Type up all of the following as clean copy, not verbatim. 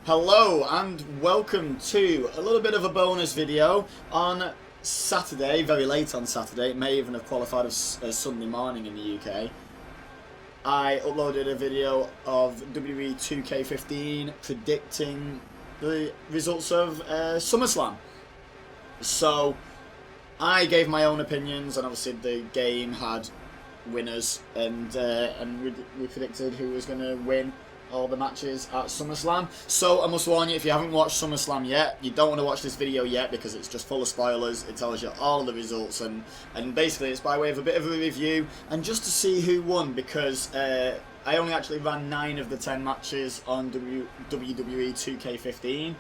Hello and welcome to a little bit of a bonus video on Saturday, very late on Saturday. It may even have qualified as Sunday morning in the UK. I uploaded a video of WWE 2K15 predicting the results of Summerslam. So I gave my own opinions, and obviously the game had winners, and we predicted who was going to win all the matches at SummerSlam. So I must warn you, if you haven't watched SummerSlam yet, you don't want to watch this video yet because it's just full of spoilers. It tells you all the results, and basically it's by way of a bit of a review and just to see who won, because I only actually ran 9 of the 10 matches on WWE 2K15,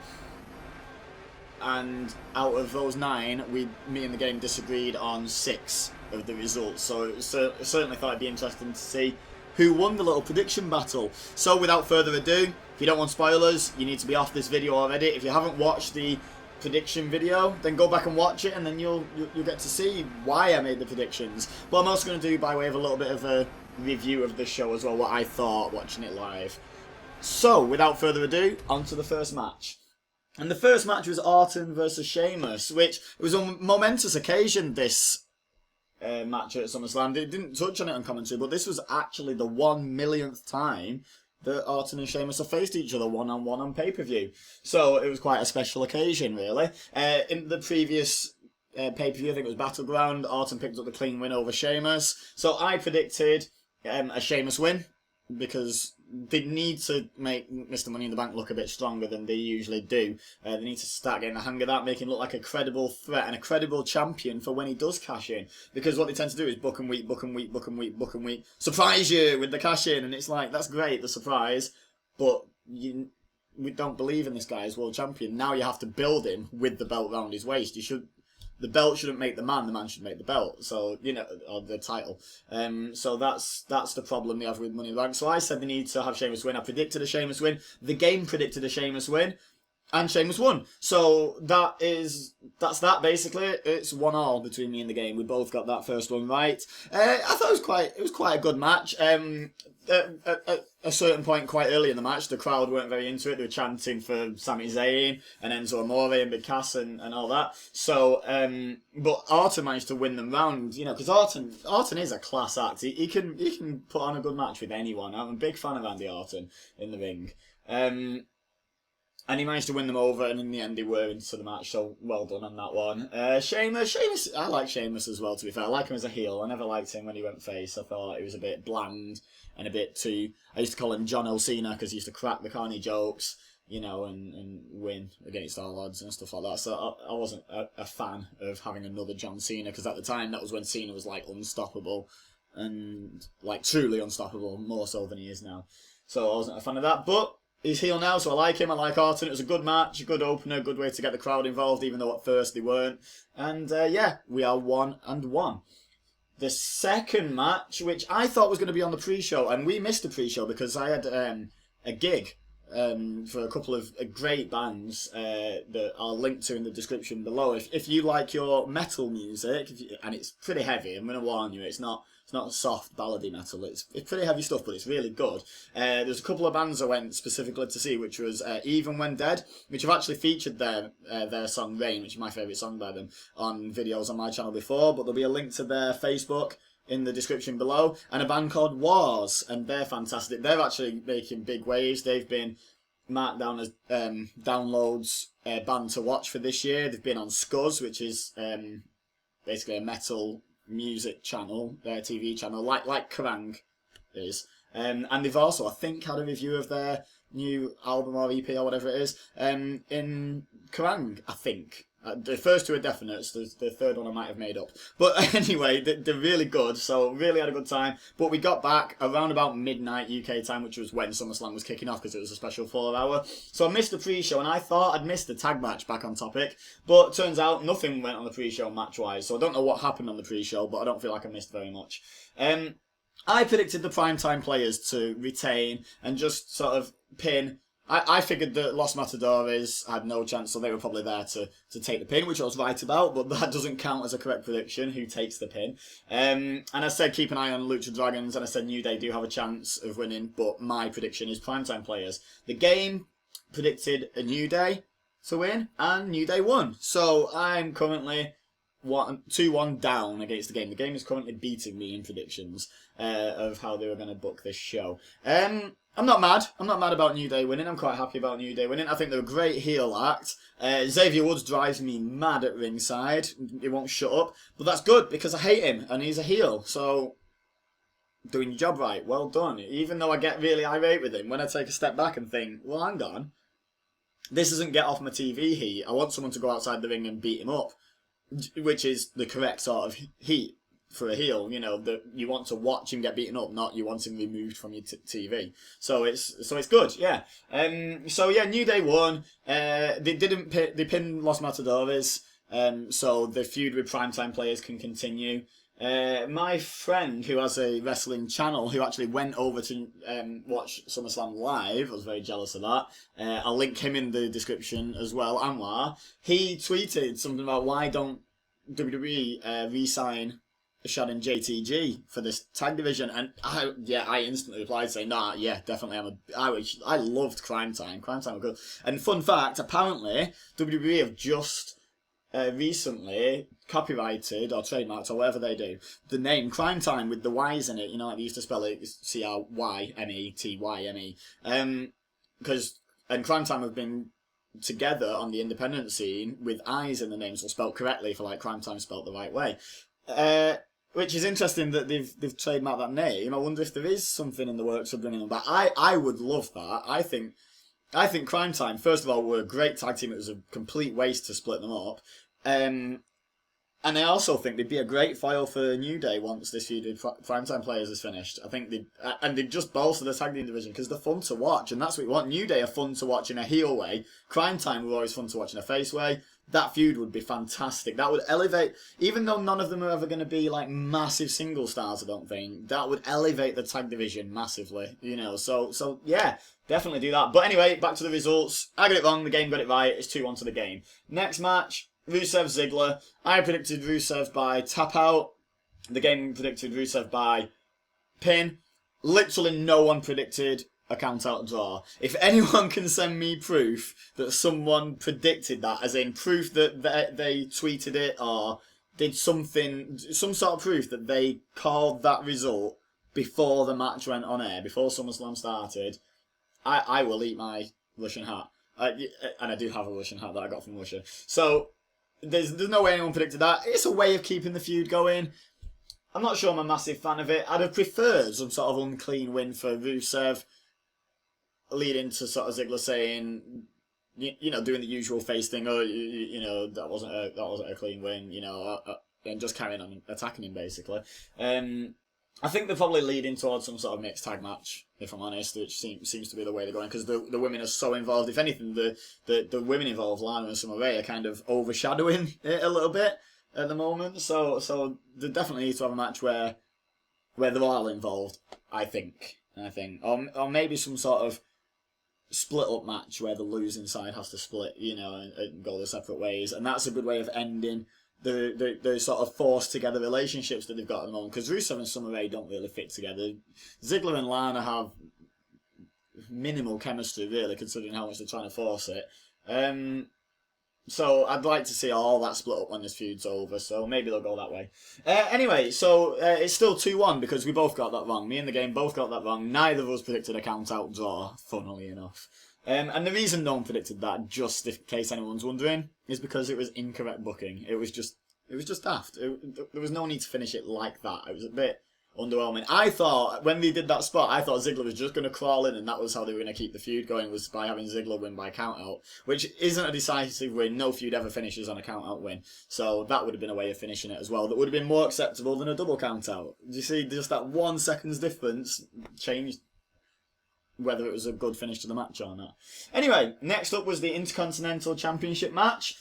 and out of those 9, me and the game disagreed on 6 of the results. So certainly thought it'd be interesting to see who won the little prediction battle. So without further ado, if you don't want spoilers, you need to be off this video already. If you haven't watched the prediction video, then go back and watch it, and then you'll get to see why I made the predictions. But I'm also going to do, by way of a little bit of a review of the show as well, what I thought watching it live. So without further ado, on to the first match. And the first match was Artem versus Sheamus, which was a momentous occasion, this match at SummerSlam. They didn't touch on it on commentary, but this was actually the 1,000,000th time that Artem and Sheamus have faced each other one-on-one on pay-per-view. So it was quite a special occasion, really. In the previous pay-per-view, I think it was Battleground, Artem picked up the clean win over Sheamus. So I predicted a Sheamus win, because they need to make Mr. Money in the Bank look a bit stronger than they usually do. They need to start getting the hang of that, make him look like a credible threat and a credible champion for when he does cash in. Because what they tend to do is book and week, book and week, book and week, book and week, surprise you with the cash in, and it's like, that's great, the surprise, but we don't believe in this guy as world champion. Now you have to build him with the belt round his waist. The belt shouldn't make the man should make the belt. So, or the title. So that's the problem they have with Money in the Bank. So I said they need to have Sheamus win. I predicted a Sheamus win. The game predicted a Sheamus win, and Sheamus won. So that's that basically. It's 1-1 between me and the game. We both got that first one right. I thought it was quite a good match. At a certain point quite early in the match, the crowd weren't very into it. They were chanting for Sami Zayn and Enzo Amore and Big Cass and all that. So, but Artem managed to win them round, because Artem is a class act. He can put on a good match with anyone. I'm a big fan of Andy Artem in the ring. And he managed to win them over, and in the end they were into the match, so well done on that one. Sheamus, I like Sheamus as well, to be fair. I like him as a heel. I never liked him when he went face. I thought he was a bit bland and a bit too... I used to call him John Cena because he used to crack the corny jokes, and win against all odds and stuff like that. So I wasn't a fan of having another John Cena, because at the time that was when Cena was like unstoppable, and like truly unstoppable, more so than he is now. So I wasn't a fan of that, but he's heel now, so I like him. I like Artem. It was a good match, a good opener, good way to get the crowd involved, even though at first they weren't. And yeah, we are 1-1. The second match, which I thought was going to be on the pre-show, and we missed the pre-show because I had a gig for a couple of great bands that I'll link to in the description below. If you like your metal music, and it's pretty heavy, I'm going to warn you, it's not soft ballady metal. It's pretty heavy stuff, but it's really good. There's a couple of bands I went specifically to see, which was Even When Dead, which have actually featured their song Rain, which is my favourite song by them, on videos on my channel before, but there'll be a link to their Facebook in the description below, and a band called Wars, and they're fantastic. They're actually making big waves. They've been marked down as downloads band to watch for this year. They've been on Scuzz, which is basically a metal music channel, their TV channel, like Kerrang is. And they've also, I think, had a review of their new album or EP or whatever it is in Kerrang, I think. The first 2 are definite, so the third one I might have made up. But anyway, they're really good, so really had a good time. But we got back around about midnight UK time, which was when SummerSlam was kicking off, because it was a special 4-hour. So I missed the pre-show, and I thought I'd missed the tag match, back on topic. But turns out nothing went on the pre-show match-wise, so I don't know what happened on the pre-show, but I don't feel like I missed very much. I predicted the primetime players to retain and just sort of pin... I figured that Los Matadores had no chance, so they were probably there to take the pin, which I was right about, but that doesn't count as a correct prediction, who takes the pin. And I said keep an eye on Lucha Dragons, and I said New Day do have a chance of winning, but my prediction is primetime players. The game predicted a New Day to win, and New Day won. So I'm currently 2-1 down against the game. The game is currently beating me in predictions of how they were going to book this show. I'm not mad. I'm not mad about New Day winning. I'm quite happy about New Day winning. I think they're a great heel act. Xavier Woods drives me mad at ringside. He won't shut up. But that's good because I hate him and he's a heel. So, doing your job right. Well done. Even though I get really irate with him, when I take a step back and think, well, hang on. This doesn't get off my TV heat. I want someone to go outside the ring and beat him up. Which is the correct sort of heat for a heel, you know, that you want to watch him get beaten up, not you want him removed from your TV. So it's good, yeah. So yeah, New Day won. They pinned Los Matadores. So the feud with primetime players can continue. My friend who has a wrestling channel who actually went over to watch SummerSlam live, I was very jealous of that. I'll link him in the description as well, Anwar. He tweeted something about why don't WWE re-sign Shad and JTG for this tag division, and I instantly replied saying, nah, yeah, definitely. I loved Crime Time. Crime Time were good. And fun fact, apparently WWE have just recently copyrighted or trademarked or whatever they do the name Crime Time with the Y's in it. You know, like they used to spell it CRYMETYME. Because Crime Time have been together on the independent scene with I's in the name, so spelled correctly for like Crime Time spelled the right way. Which is interesting that they've trademarked that name. I wonder if there is something in the works of bringing them back. I would love that. I think Crime Time, first of all, were a great tag team. It was a complete waste to split them up. And I also think they'd be a great foil for New Day once this feud with Primetime Players is finished. I think they'd just bolster the tag team division because they're fun to watch, and that's what we want. New Day are fun to watch in a heel way. Crime Time were always fun to watch in a face way. That feud would be fantastic. That would elevate, even though none of them are ever going to be like massive single stars, I don't think, that would elevate the tag division massively, you know. So yeah, definitely do that. But anyway, back to the results. I got it wrong, the game got it right. It's 2-1 to the game. Next match, Rusev Ziggler. I predicted Rusev by tap out. The game predicted Rusev by pin. Literally no one predicted a count out draw. If anyone can send me proof that someone predicted that, as in proof that they tweeted it or did something, some sort of proof that they called that result before the match went on air, before SummerSlam started, I will eat my Russian hat. And I do have a Russian hat that I got from Russia. So there's no way anyone predicted that. It's a way of keeping the feud going. I'm not sure I'm a massive fan of it. I'd have preferred some sort of unclean win for Rusev, leading to sort of Ziggler saying, you know, doing the usual face thing, oh, you know, that wasn't a clean win, you know, and just carrying on attacking him basically. I think they're probably leading towards some sort of mixed tag match, if I'm honest, which seems to be the way they're going, because the women are so involved. If anything, the women involved, Lana and Summer Rae, are kind of overshadowing it a little bit at the moment. So they definitely need to have a match where they're all involved, I think. Or maybe some sort of split up match where the losing side has to split, you know, and go their separate ways, and that's a good way of ending the sort of forced together relationships that they've got at the moment, because Rusev and Summer Rae don't really fit together. Ziggler and Lana have minimal chemistry, really, considering how much they're trying to force it. So I'd like to see all that split up when this feud's over, so maybe they'll go that way. Anyway, so it's still 2-1 because we both got that wrong. Me and the game both got that wrong. Neither of us predicted a count-out draw, funnily enough. And the reason no one predicted that, just in case anyone's wondering, is because it was incorrect booking. It was just daft. There was no need to finish it like that. It was a bit underwhelming. I thought, when they did that spot, I thought Ziggler was just going to crawl in and that was how they were going to keep the feud going, was by having Ziggler win by count-out, which isn't a decisive win. No feud ever finishes on a count-out win. So that would have been a way of finishing it as well. That would have been more acceptable than a double count-out. Do you see, just that 1 second's difference changed whether it was a good finish to the match or not. Anyway, next up was the Intercontinental Championship match.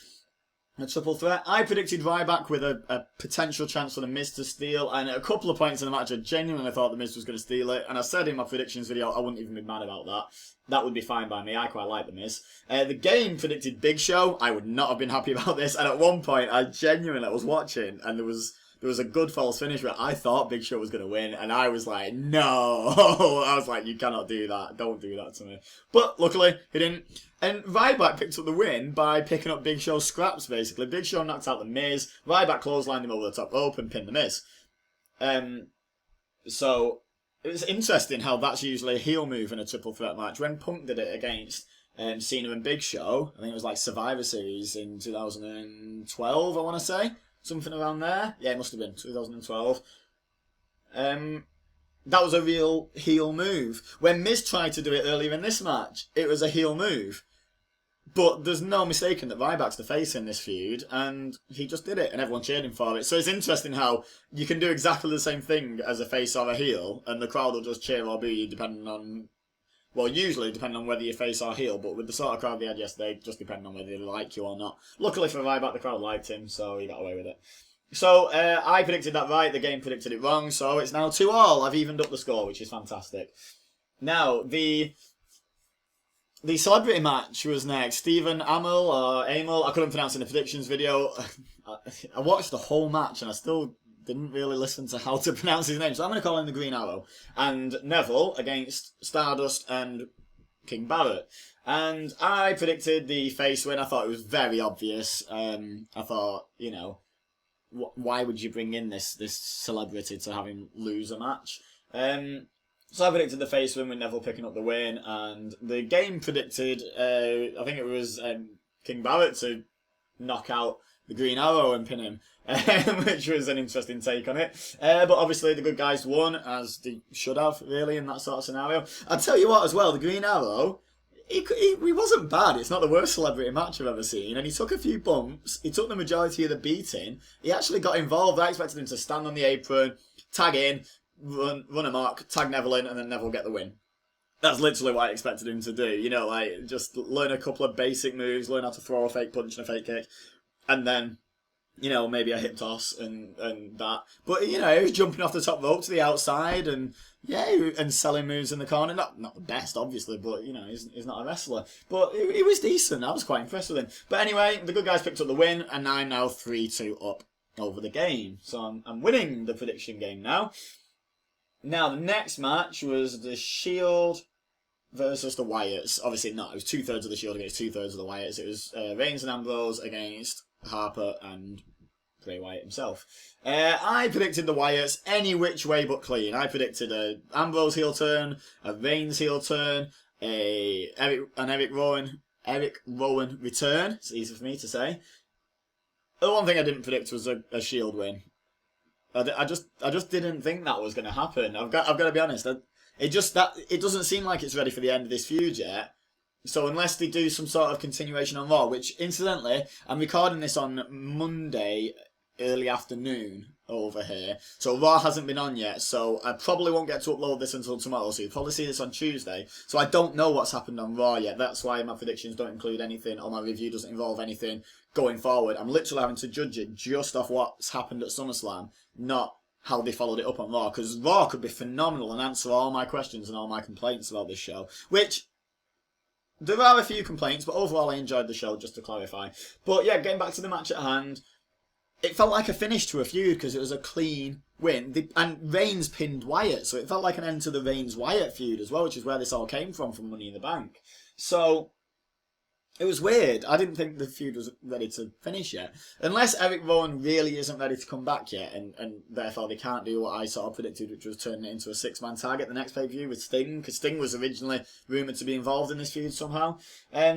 A triple threat. I predicted Ryback with a potential chance for The Miz to steal, and at a couple of points in the match I genuinely thought The Miz was going to steal it, and I said in my predictions video I wouldn't even be mad about that. That would be fine by me. I quite like The Miz. The game predicted Big Show. I would not have been happy about this, and at one point I genuinely was watching, and there was there was a good false finish where I thought Big Show was going to win, and I was like, no. I was like, you cannot do that. Don't do that to me. But luckily, he didn't. And Ryback picked up the win by picking up Big Show's scraps, basically. Big Show knocked out The Miz. Ryback clotheslined him over the top rope and pinned The Miz. So it was interesting how that's usually a heel move in a triple threat match. When Punk did it against Cena and Big Show, I think it was like Survivor Series in 2012, I want to say. Something around there. Yeah, it must have been 2012. That was a real heel move. When Miz tried to do it earlier in this match, it was a heel move. But there's no mistaking that Ryback's the face in this feud, and he just did it, and everyone cheered him for it. So it's interesting how you can do exactly the same thing as a face or a heel, and the crowd will just cheer or boo you depending on, well, usually depending on whether you're face or heel, but with the sort of crowd they had yesterday, just depending on whether they like you or not. Luckily for Ryback, the crowd liked him, so he got away with it. So I predicted that right, the game predicted it wrong, so it's now 2-2. I've evened up the score, which is fantastic. Now, the celebrity match was next. Stephen Amell, I couldn't pronounce in the predictions video. I watched the whole match and I still didn't really listen to how to pronounce his name, so I'm going to call him the Green Arrow. And Neville against Stardust and King Barrett. And I predicted the face win. I thought it was very obvious. I thought, you know, why would you bring in this celebrity to have him lose a match? So I predicted the face win with Neville picking up the win, and the game predicted, I think it was King Barrett to knock out the Green Arrow and pin him, which was an interesting take on it. But obviously the good guys won, as they should have, really, in that sort of scenario. I'll tell you what, as well, the Green Arrow, he wasn't bad. It's not the worst celebrity match I've ever seen, and he took a few bumps. He took the majority of the beating. He actually got involved. I expected him to stand on the apron, tag in, run a mark, tag Neville in, and then Neville get the win. That's literally what I expected him to do. You know, like, just learn a couple of basic moves, learn how to throw a fake punch and a fake kick, and then, you know, maybe a hip toss and that. But, you know, he was jumping off the top rope to the outside and, yeah, and selling moves in the corner. Not the best, obviously, but, you know, he's not a wrestler. But he was decent. I was quite impressed with him. But anyway, the good guys picked up the win, and I'm now 3-2 up over the game. So I'm winning the prediction game now. Now, the next match was the Shield versus the Wyatts. Obviously not. It was 2/3 of the Shield against 2/3 of the Wyatts. It was Reigns and Ambrose against Harper and Bray Wyatt himself. I predicted the Wyatts any which way but clean. I predicted a Ambrose heel turn, a Reigns heel turn, an Eric Rowan return. It's easy for me to say. The one thing I didn't predict was a Shield win. I just didn't think that was going to happen. I've got to be honest. It doesn't seem like it's ready for the end of this feud yet. So unless they do some sort of continuation on Raw, which incidentally, I'm recording this on Monday early afternoon over here. So Raw hasn't been on yet, so I probably won't get to upload this until tomorrow. So you'll probably see this on Tuesday. So I don't know what's happened on Raw yet. That's why my predictions don't include anything, or my review doesn't involve anything going forward. I'm literally having to judge it just off what's happened at SummerSlam, not how they followed it up on Raw. Because Raw could be phenomenal and answer all my questions and all my complaints about this show. Which, there are a few complaints, but overall I enjoyed the show, just to clarify. But yeah, getting back to the match at hand, it felt like a finish to a feud because it was a clean win. And Reigns pinned Wyatt, so it felt like an end to the Reigns-Wyatt feud as well, which is where this all came from Money in the Bank. So it was weird. I didn't think the feud was ready to finish yet. Unless Eric Rowan really isn't ready to come back yet, and therefore they can't do what I sort of predicted, which was turning it into a 6-man tag at the next pay-per-view with Sting, because Sting was originally rumoured to be involved in this feud somehow.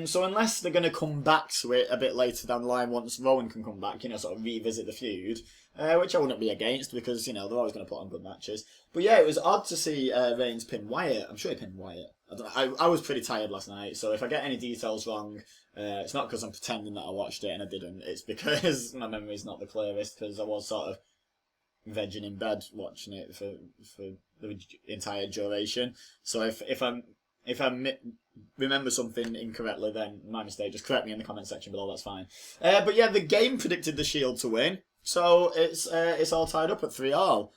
So unless they're going to come back to it a bit later down the line once Rowan can come back, you know, sort of revisit the feud, which I wouldn't be against, because, you know, they're always going to put on good matches. But yeah, it was odd to see Reigns pin Wyatt. I'm sure he pinned Wyatt. I was pretty tired last night, so if I get any details wrong, it's not because I'm pretending that I watched it and I didn't. It's because my memory's not the clearest, because I was sort of vegging in bed watching it for the entire duration. So if I remember something incorrectly, then my mistake. Just correct me in the comment section below. That's fine. But yeah, the game predicted the Shield to win, so it's all tied up at 3-3.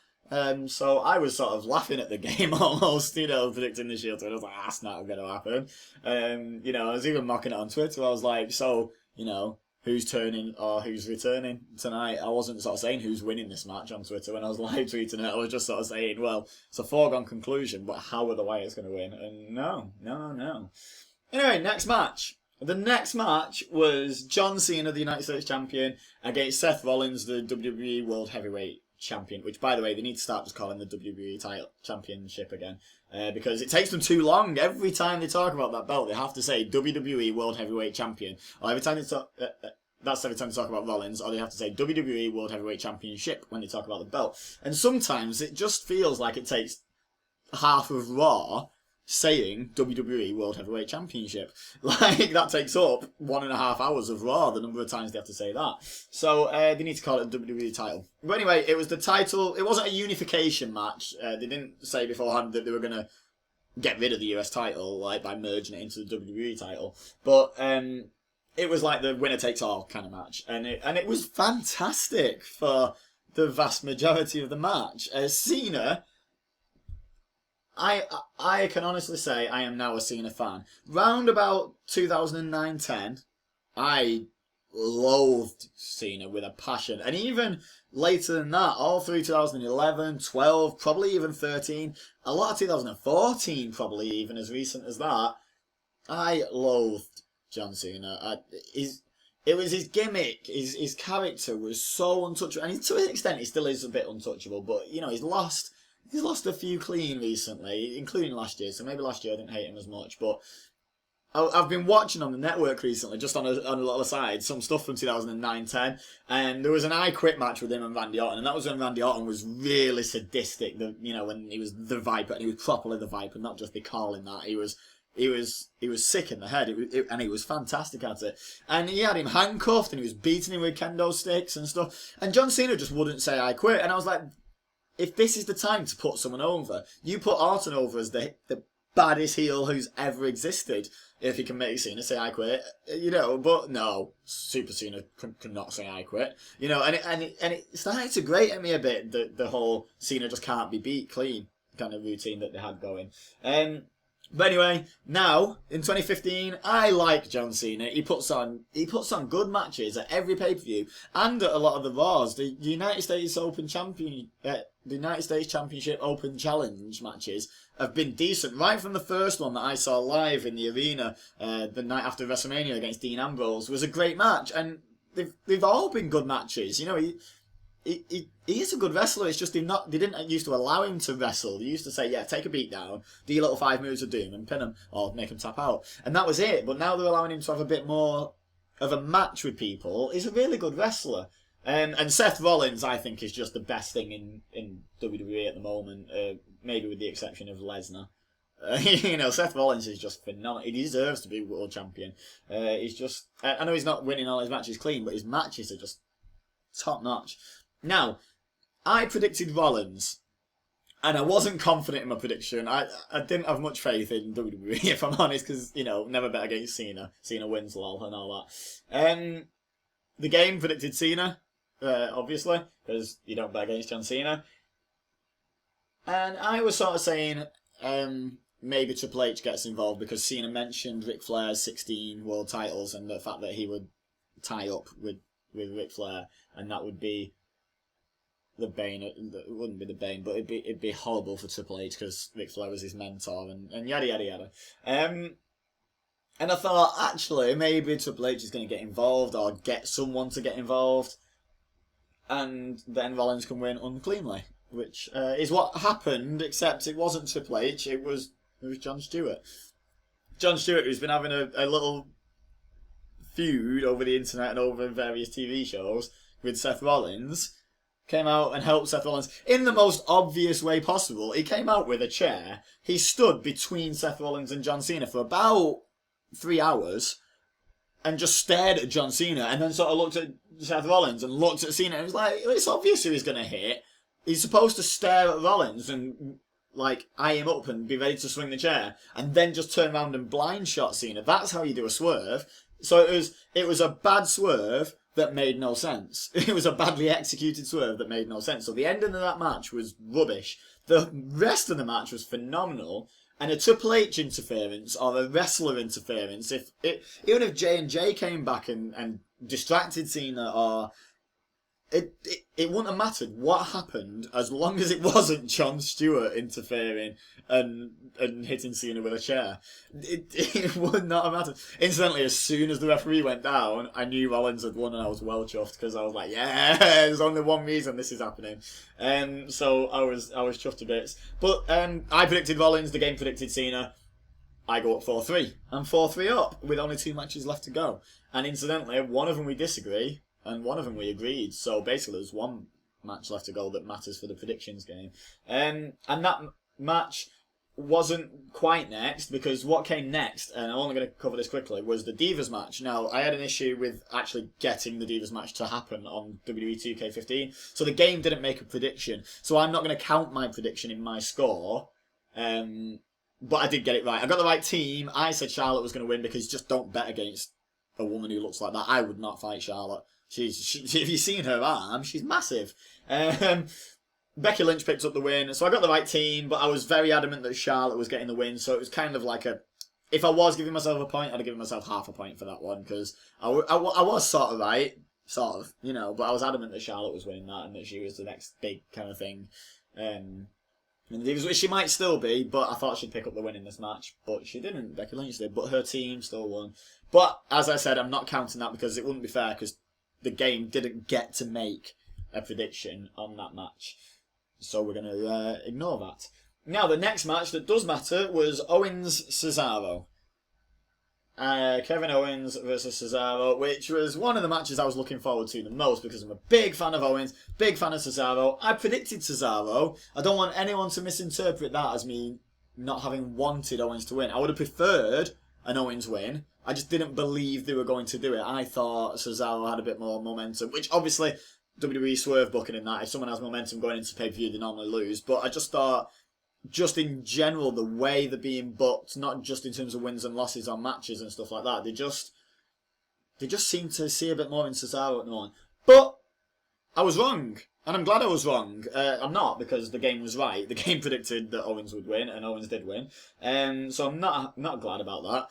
So I was sort of laughing at the game almost, you know, predicting the Shield to win. I was like, that's not going to happen. You know, I was even mocking it on Twitter. I was like, so, you know, who's turning or who's returning tonight. I wasn't sort of saying who's winning this match on Twitter when I was live tweeting it. I was just sort of saying, well, it's a foregone conclusion, but how are the Wyatts going to win? And no. Anyway, next match. The next match was John Cena, the United States Champion, against Seth Rollins, the WWE World Heavyweight Champion, which, by the way, they need to start just calling the WWE title championship again, because it takes them too long. Every time they talk about that belt, they have to say WWE World Heavyweight Champion, or every time they talk, that's every time they talk about Rollins, or they have to say WWE World Heavyweight Championship when they talk about the belt. And sometimes it just feels like it takes half of Raw saying WWE World Heavyweight Championship. Like, that takes up 1.5 hours of Raw, the number of times they have to say that. So, they need to call it a WWE title. But anyway, it was the title. It wasn't a unification match. They didn't say beforehand that they were going to get rid of the US title, like, by merging it into the WWE title. But, it was like the winner-takes-all kind of match. And it was fantastic for the vast majority of the match. Cena... I can honestly say I am now a Cena fan. Round about 2009-10, I loathed Cena with a passion. And even later than that, all through 2011, 12, probably even 13, a lot of 2014, probably even as recent as that, I loathed John Cena. It was his gimmick, his character was so untouchable. And to an extent, he still is a bit untouchable, but, you know, he's lost a few clean recently, including last year. So maybe last year I didn't hate him as much. But I've been watching on the network recently, just on a little aside, some stuff from 2009-10. And there was an I Quit match with him and Randy Orton. And that was when Randy Orton was really sadistic. When he was the Viper. And he was properly the Viper, not just be calling that. He was sick in the head, and he was fantastic at it. And he had him handcuffed, and he was beating him with kendo sticks and stuff. And John Cena just wouldn't say I quit. And I was like, if this is the time to put someone over, you put Orton over as the baddest heel who's ever existed. If he can make Cena say I quit, but no, Super Cena cannot say I quit, and it started to grate at me a bit, the whole Cena just can't be beat clean kind of routine that they had going. But anyway, now in 2015, I like John Cena. He puts on good matches at every pay-per-view and at a lot of the Raws. The United States Championship Open Challenge matches have been decent. Right from the first one that I saw live in the arena the night after WrestleMania against Dean Ambrose was a great match, and they've all been good matches. He is a good wrestler. It's just they didn't used to allow him to wrestle. They used to say, yeah, take a beat down, do your little 5 moves of doom and pin him or make him tap out. And that was it. But now they're allowing him to have a bit more of a match with people. He's a really good wrestler. And Seth Rollins, I think, is just the best thing in WWE at the moment, maybe with the exception of Lesnar. Seth Rollins is just phenomenal. He deserves to be world champion. He's just... I know he's not winning all his matches clean, but his matches are just top notch. Now, I predicted Rollins, and I wasn't confident in my prediction. I didn't have much faith in WWE, if I'm honest, because, never bet against Cena. Cena wins, lol, and all that. The game predicted Cena, obviously, because you don't bet against John Cena. And I was sort of saying maybe Triple H gets involved, because Cena mentioned Ric Flair's 16 world titles and the fact that he would tie up with Ric Flair, and that would be the bane. It wouldn't be the bane, but it'd be horrible for Triple H because Ric Flair was his mentor and yada yada yada. And I thought actually maybe Triple H is going to get involved or get someone to get involved, and then Rollins can win uncleanly, which is what happened. Except it wasn't Triple H; it was Jon Stewart. Jon Stewart, who's been having a little feud over the internet and over various TV shows with Seth Rollins, came out and helped Seth Rollins in the most obvious way possible. He came out with a chair. He stood between Seth Rollins and John Cena for about 3 hours and just stared at John Cena, and then sort of looked at Seth Rollins and looked at Cena and was like, it's obvious who he's going to hit. He's supposed to stare at Rollins and eye him up and be ready to swing the chair, and then just turn around and blind shot Cena. That's how you do a swerve. So it was a bad swerve that made no sense. It was a badly executed swerve that made no sense. So the ending of that match was rubbish. The rest of the match was phenomenal. And a Triple H interference or a wrestler interference, even if J&J came back and distracted Cena, or it wouldn't have mattered what happened as long as it wasn't Jon Stewart interfering and hitting Cena with a chair. It would not have mattered. Incidentally, as soon as the referee went down, I knew Rollins had won and I was well chuffed because I was like, yeah, there's only one reason this is happening. So I was chuffed to bits. But I predicted Rollins, the game predicted Cena. I go up 4-3. I'm 4-3 up with only 2 matches left to go. And incidentally, one of them we disagree. And one of them we agreed. So basically there's 1 match left to go that matters for the predictions game. And that match wasn't quite next, because what came next, and I'm only going to cover this quickly, was the Divas match. Now, I had an issue with actually getting the Divas match to happen on WWE 2K15. So the game didn't make a prediction. So I'm not going to count my prediction in my score. But I did get it right. I got the right team. I said Charlotte was going to win because just don't bet against a woman who looks like that. I would not fight Charlotte. If you've seen her arm, she's massive. Becky Lynch picked up the win, so I got the right team, but I was very adamant that Charlotte was getting the win, so it was kind of like if I was giving myself a point, I'd have given myself half a point for that one, because I was sort of right, but I was adamant that Charlotte was winning that, and that she was the next big kind of thing. Which she might still be, but I thought she'd pick up the win in this match, but she didn't. Becky Lynch did, but her team still won. But, as I said, I'm not counting that because it wouldn't be fair, because the game didn't get to make a prediction on that match. So we're going to ignore that. Now, the next match that does matter was Owens-Cesaro. Kevin Owens versus Cesaro, which was one of the matches I was looking forward to the most because I'm a big fan of Owens, big fan of Cesaro. I predicted Cesaro. I don't want anyone to misinterpret that as me not having wanted Owens to win. I would have preferred an Owens win. I just didn't believe they were going to do it. I thought Cesaro had a bit more momentum, which obviously WWE swerve booking in that. If someone has momentum going into pay-per-view, they normally lose. But I just thought, just in general, the way they're being booked, not just in terms of wins and losses on matches and stuff like that, they just seem to see a bit more in Cesaro at the moment. But I was wrong. And I'm glad I was wrong. I'm not, because the game was right. The game predicted that Owens would win, and Owens did win. So I'm not glad about that.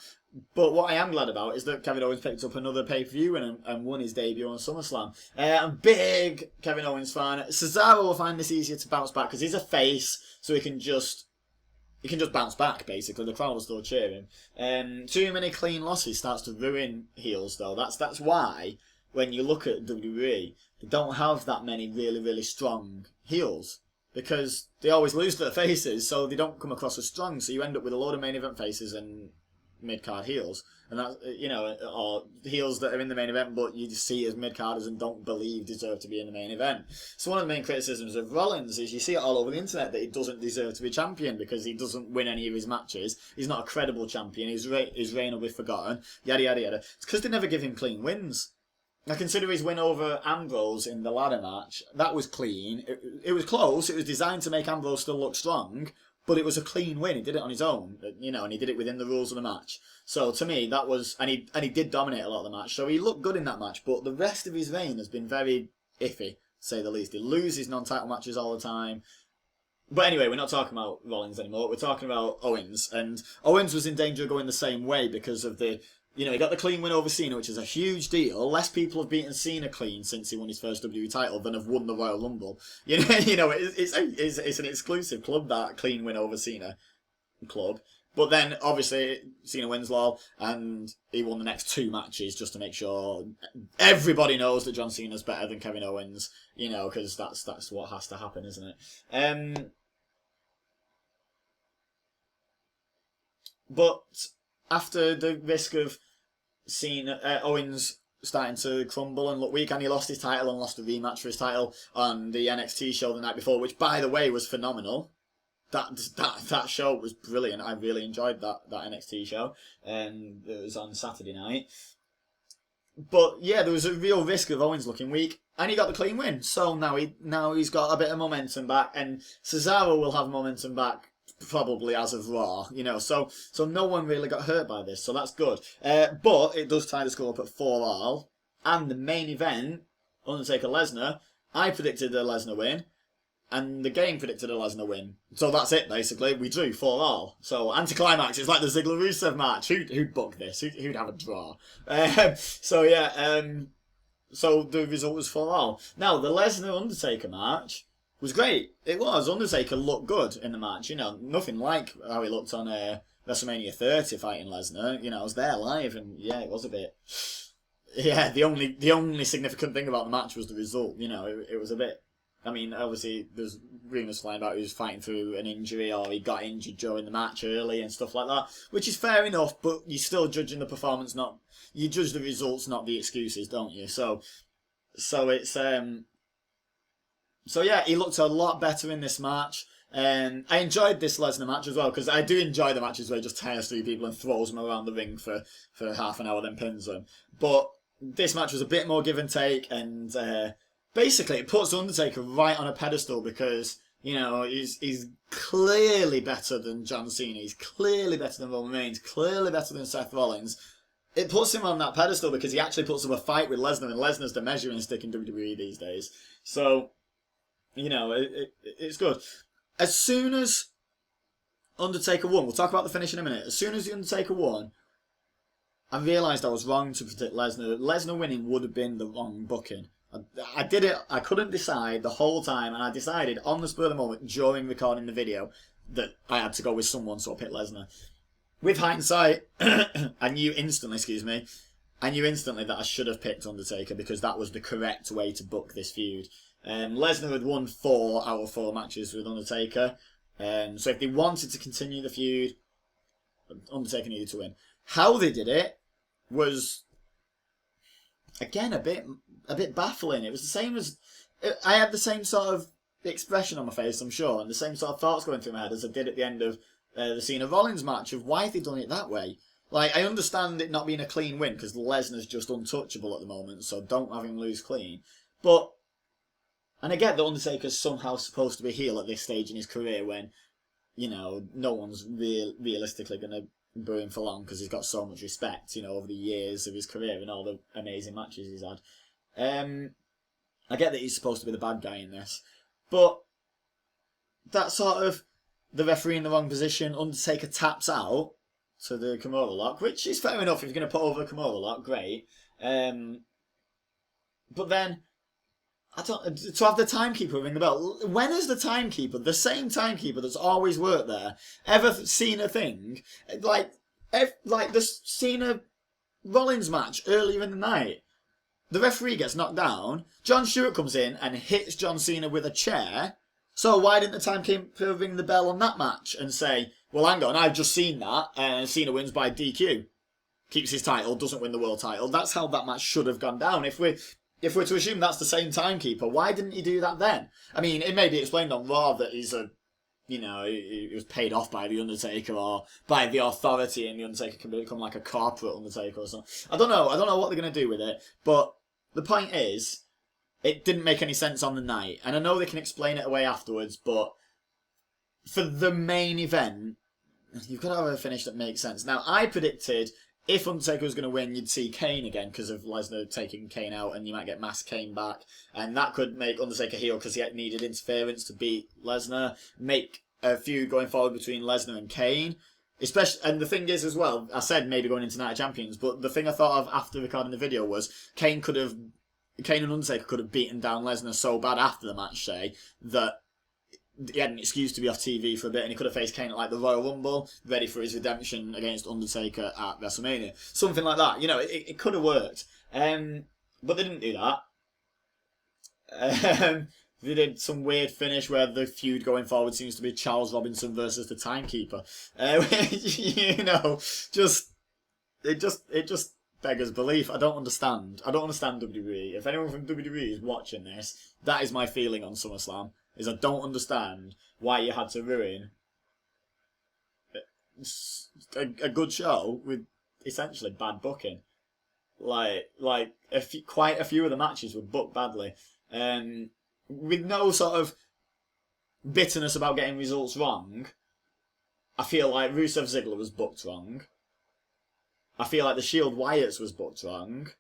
But what I am glad about is that Kevin Owens picked up another pay-per-view and won his debut on SummerSlam. I'm a big Kevin Owens fan. Cesaro will find this easier to bounce back because he's a face, so he can just bounce back, basically. The crowd will still cheer him. Too many clean losses starts to ruin heels, though. That's why, when you look at WWE, they don't have that many really, really strong heels. Because they always lose to the faces, so they don't come across as strong. So you end up with a load of main event faces and mid-card heels. And that's, or heels that are in the main event, but you just see as mid-carders and don't believe deserve to be in the main event. So one of the main criticisms of Rollins is you see it all over the internet that he doesn't deserve to be champion because he doesn't win any of his matches. He's not a credible champion. His reign will be forgotten. Yada, yada, yada. It's because they never give him clean wins. I consider his win over Ambrose in the ladder match. That was clean. It was close. It was designed to make Ambrose still look strong. But it was a clean win. He did it on his own, and he did it within the rules of the match. So to me, that was, and he did dominate a lot of the match. So he looked good in that match. But the rest of his reign has been very iffy, to say the least. He loses non-title matches all the time. But anyway, we're not talking about Rollins anymore. We're talking about Owens, and Owens was in danger of going the same way because of the. He got the clean win over Cena, which is a huge deal. Less people have beaten Cena clean since he won his first WWE title than have won the Royal Rumble. It's an exclusive club, that clean win over Cena club. But then, obviously, Cena wins lol, and he won the next 2 matches just to make sure everybody knows that John Cena's better than Kevin Owens. Because that's what has to happen, isn't it? But after the risk of Owens starting to crumble and look weak, and he lost his title and lost a rematch for his title on the NXT show the night before, which, by the way, was phenomenal. That show was brilliant. I really enjoyed that NXT show. It was on Saturday night. But yeah, there was a real risk of Owens looking weak, and he got the clean win. So now he's got a bit of momentum back, and Cesaro will have momentum back probably as of Raw, so no one really got hurt by this, so that's good. But it does tie the score up at 4-all, and the main event, Undertaker Lesnar, I predicted the Lesnar win, And the game predicted a Lesnar win. So that's it, basically. We drew 4-4. So, anticlimax. It's like the Ziggler-Rusev match. Who'd book this? Who'd have a draw? So the result was 4-4. Now, the Lesnar-Undertaker match was great. It was. Undertaker looked good in the match. You know, nothing like how he looked on WrestleMania 30 fighting Lesnar. You know, I was there live, and yeah, it was a bit... Yeah, the only significant thing about the match was the result. You know, it was a bit... I mean, obviously, there's rumours flying about he was fighting through an injury or he got injured during the match early and stuff like that, which is fair enough, but you're still judging the performance, you judge the results, not the excuses, don't you? So it's, so yeah, he looked a lot better in this match. I enjoyed this Lesnar match as well, because I do enjoy the matches where he just tears through people and throws them around the ring for half an hour, then pins them. But this match was a bit more give and take, and basically it puts Undertaker right on a pedestal because, you know, he's clearly better than John Cena, he's clearly better than Roman Reigns, clearly better than Seth Rollins. It puts him on that pedestal because he actually puts up a fight with Lesnar, and Lesnar's the measuring stick in WWE these days. So, you know, it's good. As soon as Undertaker won, we'll talk about the finish in a minute, as soon as the Undertaker won, I realised I was wrong to predict Lesnar. Lesnar winning would have been the wrong booking. I did it, I couldn't decide the whole time, and I decided on the spur of the moment during recording the video that I had to go with someone, so I picked Lesnar. With hindsight, I knew instantly that I should have picked Undertaker because that was the correct way to book this feud. Lesnar had won 4 out of 4 matches with Undertaker, so if they wanted to continue the feud, Undertaker needed to win. How they did it was, again, a bit baffling. It was the same as... I had the same sort of expression on my face, I'm sure, and the same sort of thoughts going through my head as I did at the end of the Cena Rollins match of why have they done it that way? Like, I understand it not being a clean win because Lesnar's just untouchable at the moment, so don't have him lose clean. But, and I get that Undertaker's somehow supposed to be heel at this stage in his career when, you know, no one's realistically going to boo him for long because he's got so much respect, you know, over the years of his career and all the amazing matches he's had. I get that he's supposed to be the bad guy in this, but that sort of the referee in the wrong position, Undertaker taps out to the Kimura lock, which is fair enough if you're going to put over a Kimura lock, great. But then, to have the timekeeper ring the bell. When has the timekeeper, the same timekeeper that's always worked there, ever seen a thing like the Cena Rollins match earlier in the night? The referee gets knocked down. John Stewart comes in and hits John Cena with a chair. So why didn't the timekeeper ring the bell on that match and say, well, hang on, I've just seen that, and Cena wins by DQ. Keeps his title, doesn't win the world title. That's how that match should have gone down. If we're to assume that's the same timekeeper, why didn't he do that then? I mean, it may be explained on Raw that he's he was paid off by The Undertaker or by the authority, and The Undertaker can become like a corporate Undertaker or something. I don't know what they're going to do with it, but the point is, it didn't make any sense on the night. And I know they can explain it away afterwards, but for the main event, you've got to have a finish that makes sense. Now, I predicted if Undertaker was going to win, you'd see Kane again because of Lesnar taking Kane out, and you might get Mask Kane back. And that could make Undertaker heel because he needed interference to beat Lesnar. Make a feud going forward between Lesnar and Kane. And the thing is as well, I said maybe going into Night of Champions, but the thing I thought of after recording the video was Kane and Undertaker could have beaten down Lesnar so bad after the match, say, that he had an excuse to be off TV for a bit, and he could have faced Kane at like the Royal Rumble, ready for his redemption against Undertaker at WrestleMania. Something like that. You know, it could have worked. But they didn't do that. They did some weird finish where the feud going forward seems to be Charles Robinson versus the timekeeper. You know, it just beggars belief. I don't understand WWE. If anyone from WWE is watching this, that is my feeling on SummerSlam. Is I don't understand why you had to ruin a good show with essentially bad booking. Quite a few of the matches were booked badly. With no sort of bitterness about getting results wrong, I feel like Rusev Ziggler was booked wrong. I feel like the Shield Wyatts was booked wrong.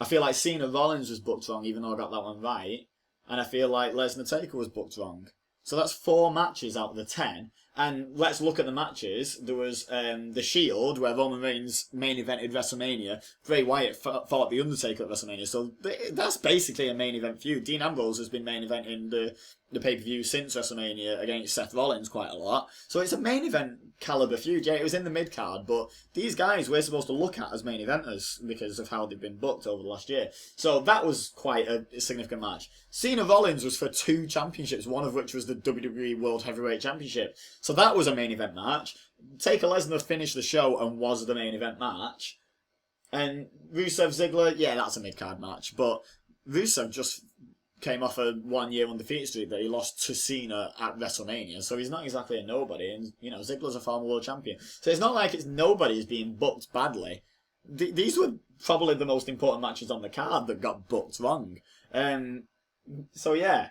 I feel like Cena Rollins was booked wrong, even though I got that one right. and I feel like Lesnar Taker was booked wrong. So that's 4 matches out of the 10. And let's look at the matches. There was the Shield, where Roman Reigns main evented WrestleMania. Bray Wyatt fought The Undertaker at WrestleMania. So that's basically a main event feud. Dean Ambrose has been main eventing the pay-per-view since WrestleMania against Seth Rollins quite a lot. So it's a main event caliber feud. Yeah, it was in the mid-card, but these guys we're supposed to look at as main eventers because of how they've been booked over the last year. So that was quite a significant match. Cena Rollins was for 2 championships, one of which was the WWE World Heavyweight Championship. So that was a main event match. Taker Lesnar finished the show and was the main event match. And Rusev Ziggler, yeah, that's a mid-card match. But Rusev just came off a 1-year undefeated streak that he lost to Cena at WrestleMania. So he's not exactly a nobody. And, you know, Ziggler's a former world champion. So it's not like nobody's being booked badly. These were probably the most important matches on the card that got booked wrong. So, yeah.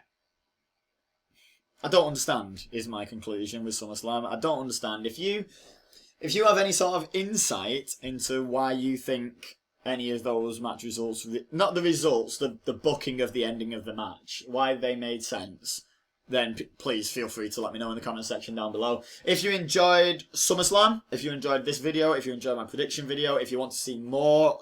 I don't understand, is my conclusion with SummerSlam. I don't understand. If you have any sort of insight into why you think any of those match results, not the results, the booking of the ending of the match, why they made sense, then please feel free to let me know in the comment section down below. If you enjoyed SummerSlam, if you enjoyed this video, if you enjoyed my prediction video, if you want to see more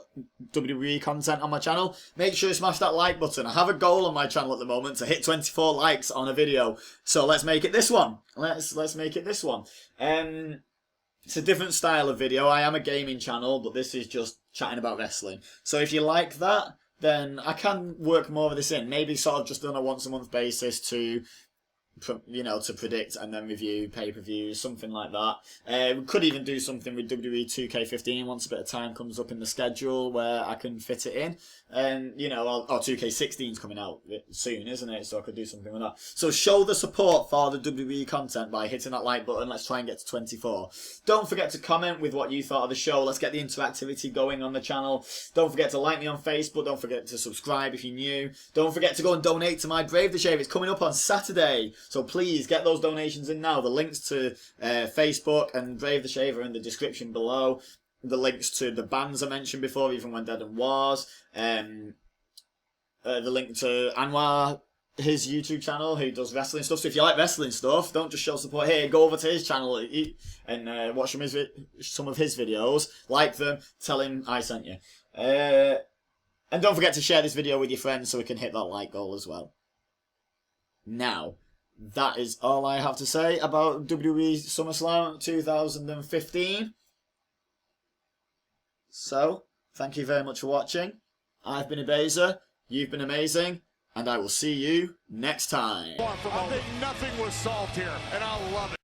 WWE content on my channel, make sure you smash that like button. I have a goal on my channel at the moment to hit 24 likes on a video. So let's make it this one. Let's make it this one. It's a different style of video. I am a gaming channel, but this is just chatting about wrestling. So if you like that, then I can work more of this in. Maybe sort of just on a once-a-month basis to, you know, to predict and then review pay-per-views, something like that. We could even do something with WWE 2K15 once a bit of time comes up in the schedule where I can fit it in. You know, 2K16 is coming out soon, isn't it? So I could do something with that. So show the support for the WWE content by hitting that like button. Let's try and get to 24. Don't forget to comment with what you thought of the show. Let's get the interactivity going on the channel. Don't forget to like me on Facebook. Don't forget to subscribe if you're new. Don't forget to go and donate to my Brave the Shave. It's coming up on Saturday. So please get those donations in now. The links to Facebook and Brave the Shave are in the description below. The links to the bands I mentioned before, even when Dead and Wars. The link to Anwar, his YouTube channel, who does wrestling stuff. So if you like wrestling stuff, don't just show support here. Go over to his channel and watch some of his videos. Like them. Tell him I sent you. And don't forget to share this video with your friends so we can hit that like goal as well. Now, that is all I have to say about WWE SummerSlam 2015. So, thank you very much for watching. I've been Ibeza, you've been amazing, and I will see you next time. I think nothing was solved here, and I love it.